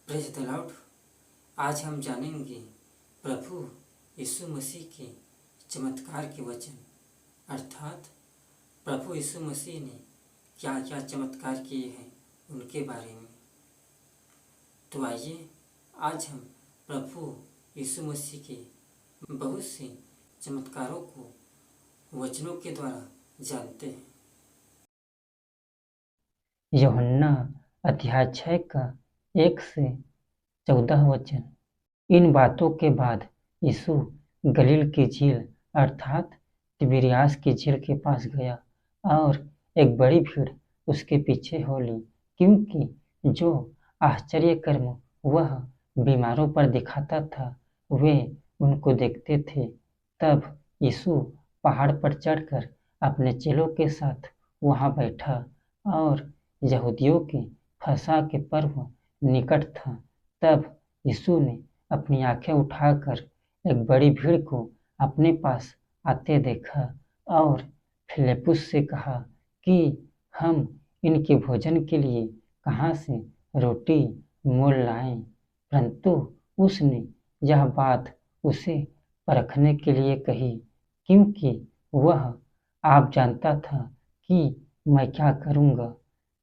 Praise the Lord. आज हम जानेंगे प्रभु यीशु मसीह के चमत्कार के वचन, अर्थात प्रभु यीशु मसीह ने क्या क्या चमत्कार किए हैं उनके बारे में। तो आइए आज हम प्रभु यीशु मसीह के बहुत से चमत्कारों को वचनों के द्वारा जानते हैं। यूहन्ना अध्याय 6 का 1 से 14 वचन। इन बातों के बाद यीशु गलील की झील अर्थात तिबिरियास की झील के पास गया और एक बड़ी भीड़ उसके पीछे हो ली, क्योंकि जो आश्चर्य कर्म वह बीमारों पर दिखाता था वे उनको देखते थे। तब यीशु पहाड़ पर चढ़कर अपने चेलों के साथ वहां बैठा और यहूदियों के फसह के पर्व निकट था। तब यीशु ने अपनी आंखें उठाकर एक बड़ी भीड़ को अपने पास आते देखा और फिलिप्पुस से कहा कि हम इनके भोजन के लिए कहाँ से रोटी मोल लाएं। परंतु उसने यह बात उसे परखने के लिए कही, क्योंकि वह आप जानता था कि मैं क्या करूँगा।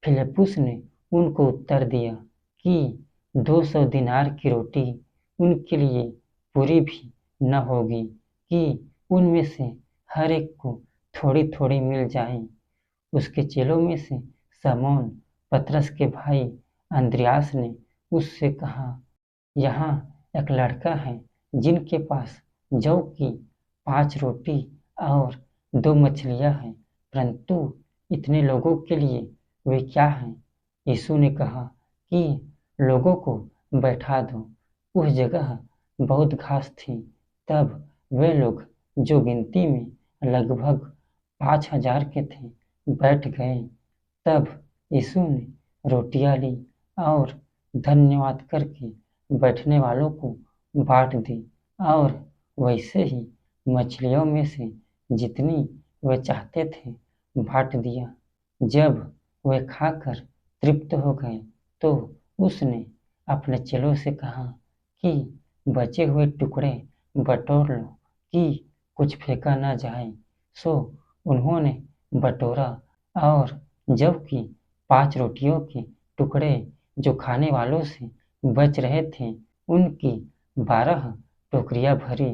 फिलिप्पुस ने उनको उत्तर दिया कि 200 दिनार की रोटी उनके लिए पूरी भी न होगी कि उनमें से हर एक को थोड़ी थोड़ी मिल जाए। उसके चेलों में से शमौन पतरस के भाई अंद्रियास ने उससे कहा, यहाँ एक लड़का है जिनके पास जौ की 5 रोटी और 2 मछलियाँ हैं, परंतु इतने लोगों के लिए वे क्या हैं। यीशु ने कहा कि लोगों को बैठा दो। उस जगह बहुत घास थी। तब वे लोग, जो गिनती में लगभग 5000 के थे, बैठ गए। तब यीशु ने रोटियां ली और धन्यवाद करके बैठने वालों को बांट दी और वैसे ही मछलियों में से जितनी वे चाहते थे बांट दिया। जब वे खाकर तृप्त हो गए तो उसने अपने चेलों से कहा कि बचे हुए टुकड़े बटोर लो कि कुछ फेंका न जाए। सो उन्होंने बटोरा और जबकि 5 रोटियों के टुकड़े जो खाने वालों से बच रहे थे उनकी 12 टोकरियां भरी।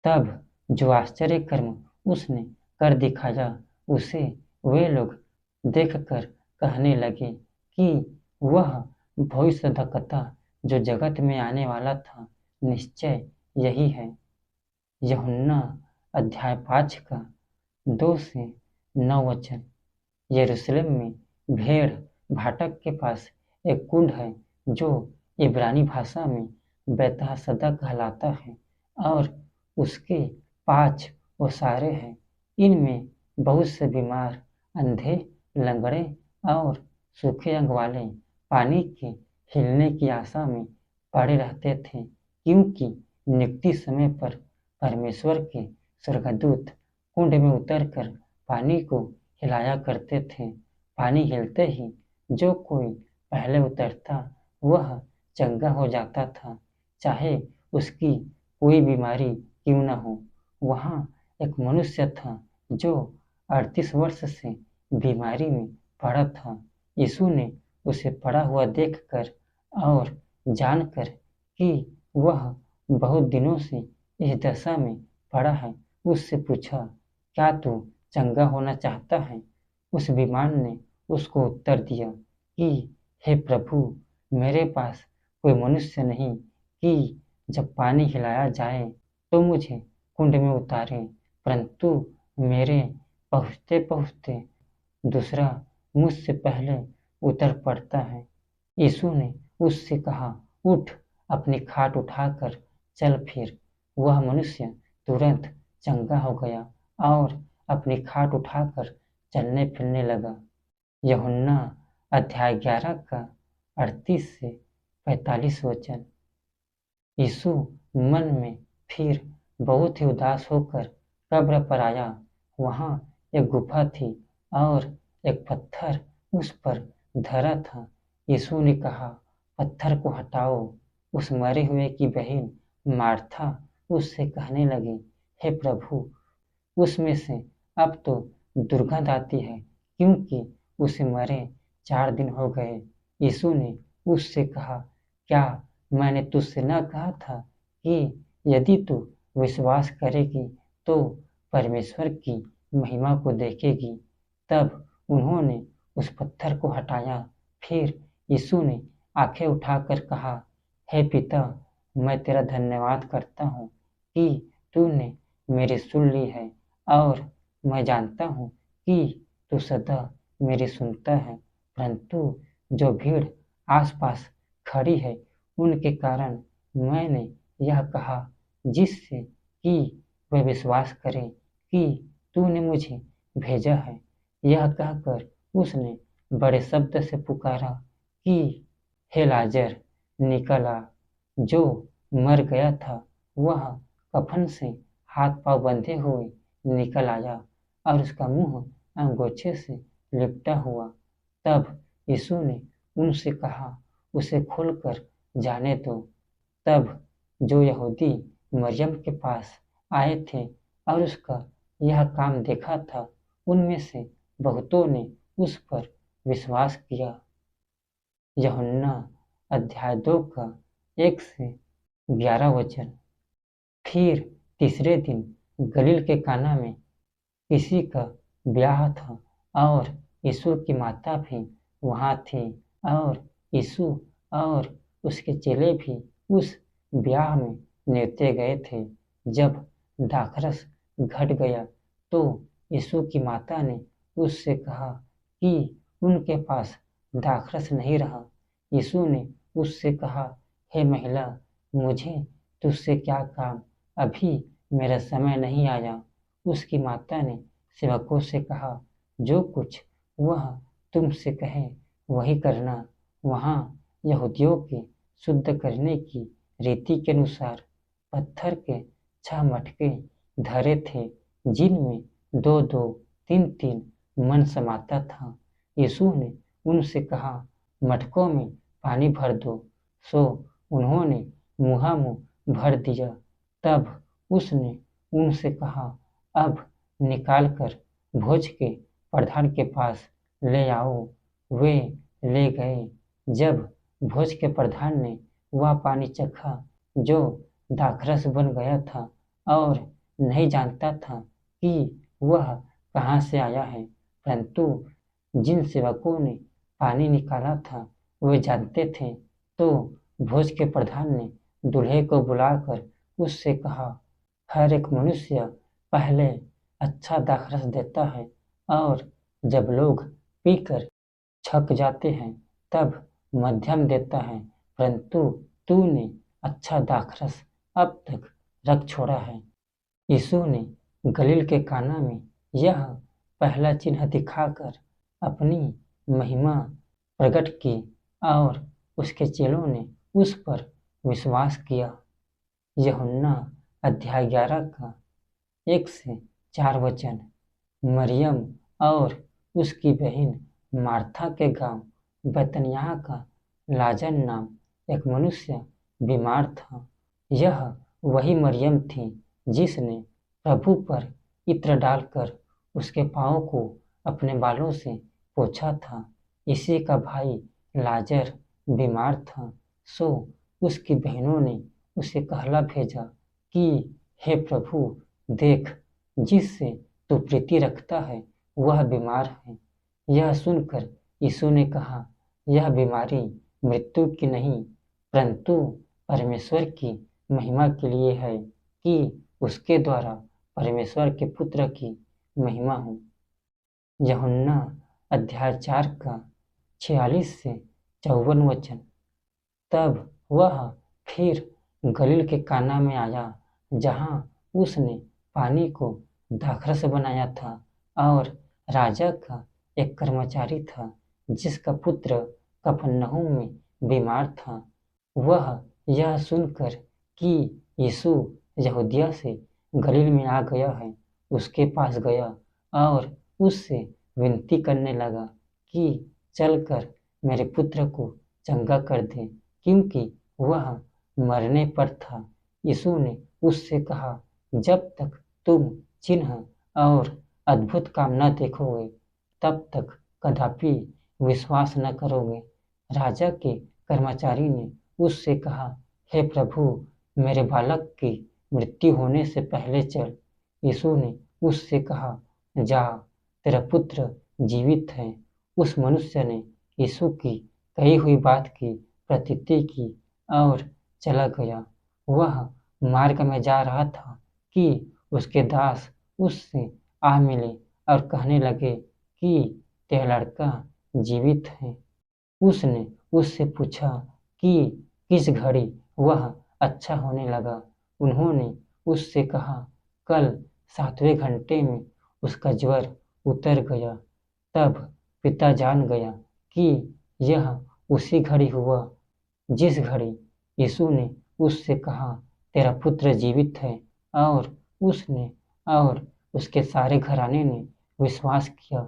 तब जो आश्चर्य कर्म उसने कर दिखाया उसे वे लोग देखकर कहने लगे कि वह भविष्यद्वक्ता जो जगत में आने वाला था निश्चय यही है। यूहन्ना अध्याय 5 का 2 से 9 वचन। यरूशलेम में भेड़ फाटक के पास एक कुंड है जो इब्रानी भाषा में बैतहसदा कहलाता है और उसके 5 ओसारे हैं। इनमें बहुत से बीमार, अंधे, लंगड़े और सूखे अंग वाले पानी के हिलने की आशा में पड़े रहते थे, क्योंकि नियुक्ति समय पर परमेश्वर के स्वर्गदूत कुंड में उतरकर पानी को हिलाया करते थे। पानी हिलते ही जो कोई पहले उतरता वह चंगा हो जाता था, चाहे उसकी कोई बीमारी क्यों न हो। वहाँ एक मनुष्य था जो 38 वर्ष से बीमारी में पड़ा था। यीशु ने उसे पड़ा हुआ देखकर और जानकर कि वह बहुत दिनों से इस दशा में पड़ा है, उससे पूछा, क्या तू चंगा होना चाहता है? उस बीमार ने उसको उत्तर दिया कि हे प्रभु, मेरे पास कोई मनुष्य नहीं कि जब पानी हिलाया जाए तो मुझे कुंड में उतारे, परंतु मेरे पहुँचते पहुँचते दूसरा मुझसे पहले उतर पड़ता है। यीशु ने उससे कहा, उठ, अपनी खाट उठाकर चल फिर। वह मनुष्य तुरंत चंगा हो गया और अपनी खाट उठाकर चलने फिरने लगा। यूहन्ना अध्याय 11 का 38 से 45 वचन। यीशु मन में फिर बहुत ही उदास होकर कब्र पर आया। वहाँ एक गुफा थी और एक पत्थर उस पर धरा था। यीशु ने कहा, पत्थर को हटाओ। उस मरे हुए की बहन मार्था उससे कहने लगी, हे प्रभु, उसमें से अब तो दुर्गंध आती है, क्योंकि उसे मरे 4 दिन हो गए। यीशु ने उससे कहा, क्या मैंने तुझसे न कहा था कि यदि तू विश्वास करेगी तो परमेश्वर की महिमा को देखेगी। तब उन्होंने उस पत्थर को हटाया। फिर यीशु ने आंखें उठाकर कहा, हे पिता, मैं तेरा धन्यवाद करता हूँ कि तूने मेरी सुन ली है, और मैं जानता हूँ कि तू सदा मेरी सुनता है, परंतु जो भीड़ आसपास खड़ी है उनके कारण मैंने यह कहा, जिससे कि वे विश्वास करें कि तूने मुझे भेजा है। यह कहकर उसने बड़े शब्द से पुकारा कि हे लाजर, निकल आ। जो मर गया था वह कफन से हाथ पांव बंधे हुए निकल आया, और उसका मुंह अंगोछे से लिपटा हुआ। तब यीशु ने उनसे कहा, उसे खोलकर जाने दो। तब जो यहूदी मरियम के पास आए थे और उसका यह काम देखा था, उनमें से बहुतों ने उस पर विश्वास किया। यूहन्ना अध्याय 2 का 1 से 11 वचन। फिर तीसरे दिन गलील के काना में किसी का ब्याह था, और यीशु की माता भी वहाँ थी, और यीशु और उसके चेले भी उस ब्याह में न्योते गए थे। जब दाखरस घट गया तो यीशु की माता ने उससे कहा कि उनके पास दाखरस नहीं रहा। यीशु ने उससे कहा, हे महिला, मुझे तुझसे क्या काम, अभी मेरा समय नहीं आया। उसकी माता ने सेवकों से कहा, जो कुछ वह तुमसे कहे वही करना। वहाँ यहूदियों के शुद्ध करने की रीति के अनुसार पत्थर के 6 मटके धरे थे, जिनमें 2-2, 3-3 मन समाता था। यीशु ने उनसे कहा, मटकों में पानी भर दो। सो उन्होंने मुँहामुँह भर दिया। तब उसने उनसे कहा, अब निकालकर भोज के प्रधान के पास ले आओ। वे ले गए। जब भोज के प्रधान ने वह पानी चखा जो दाखरस बन गया था, और नहीं जानता था कि वह कहाँ से आया है, परंतु जिन सेवकों ने पानी निकाला था वे जानते थे, तो भोज के प्रधान ने दूल्हे को बुलाकर उससे कहा, हर एक मनुष्य पहले अच्छा दाखरस देता है, और जब लोग पीकर छक जाते हैं तब मध्यम देता है, परंतु तूने अच्छा दाखरस अब तक रख छोड़ा है। यीशु ने गलील के काना में यह पहला चिन्ह दिखाकर अपनी महिमा प्रकट की, और उसके चेलों ने उस पर विश्वास किया। यूहन्ना अध्याय 11 का 1 से 4 वचन। मरियम और उसकी बहन मार्था के गांव बैतनिय्याह का लाजर नाम एक मनुष्य बीमार था। यह वही मरियम थी जिसने प्रभु पर इत्र डालकर उसके पाँवों को अपने बालों से पोंछा था। इसी का भाई लाजर बीमार था। सो उसकी बहनों ने उसे कहला भेजा कि हे प्रभु, देख, जिससे तू प्रीति रखता है वह बीमार है। यह सुनकर यीशु ने कहा, यह बीमारी मृत्यु की नहीं, परंतु परमेश्वर की महिमा के लिए है, कि उसके द्वारा परमेश्वर के पुत्र की महिमा हो। यूहन्ना अध्याय 4 का 46 से 54 वचन। तब वह फिर गलील के काना में आया, जहाँ उसने पानी को दाखरस बनाया था, और राजा का एक कर्मचारी था जिसका पुत्र कफरनहूम में बीमार था। वह यह सुनकर कि यीशु यहूदिया से गलील में आ गया है, उसके पास गया और उससे विनती करने लगा कि चलकर मेरे पुत्र को चंगा कर दे, क्योंकि वह मरने पर था। यीशु ने उससे कहा, जब तक तुम चिन्ह और अद्भुत काम न देखोगे तब तक कदापि विश्वास न करोगे। राजा के कर्मचारी ने उससे कहा, हे प्रभु, मेरे बालक की मृत्यु होने से पहले चल। यीशु ने उससे कहा, जा, तेरा पुत्र जीवित है। उस मनुष्य ने यीशु की कही हुई बात की प्रतीति की और चला गया। वह मार्ग में जा रहा था कि उसके दास उससे आ मिले और कहने लगे कि तेरा लड़का जीवित है। उसने उससे पूछा कि किस घड़ी वह अच्छा होने लगा। उन्होंने उससे कहा, कल 7वें घंटे में उसका ज्वर उतर गया। तब पिता जान गया कि यह उसी घड़ी हुआ जिस घड़ी यीशु ने उससे कहा, तेरा पुत्र जीवित है। और उसने और उसके सारे घराने ने विश्वास किया।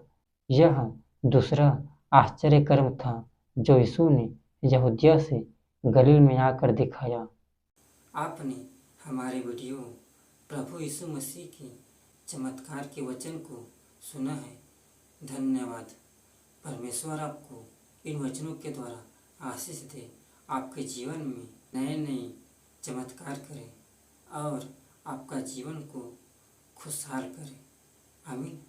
यह दूसरा आश्चर्य कर्म था जो यीशु ने यहूदिया से गलील में आकर दिखाया। आपने हमारे वीडियो प्रभु यीशु मसीह के चमत्कार के वचन को सुना है। धन्यवाद। परमेश्वर आपको इन वचनों के द्वारा आशीष दे, आपके जीवन में नए नए चमत्कार करे और आपका जीवन को खुशहाल करे। आमीन।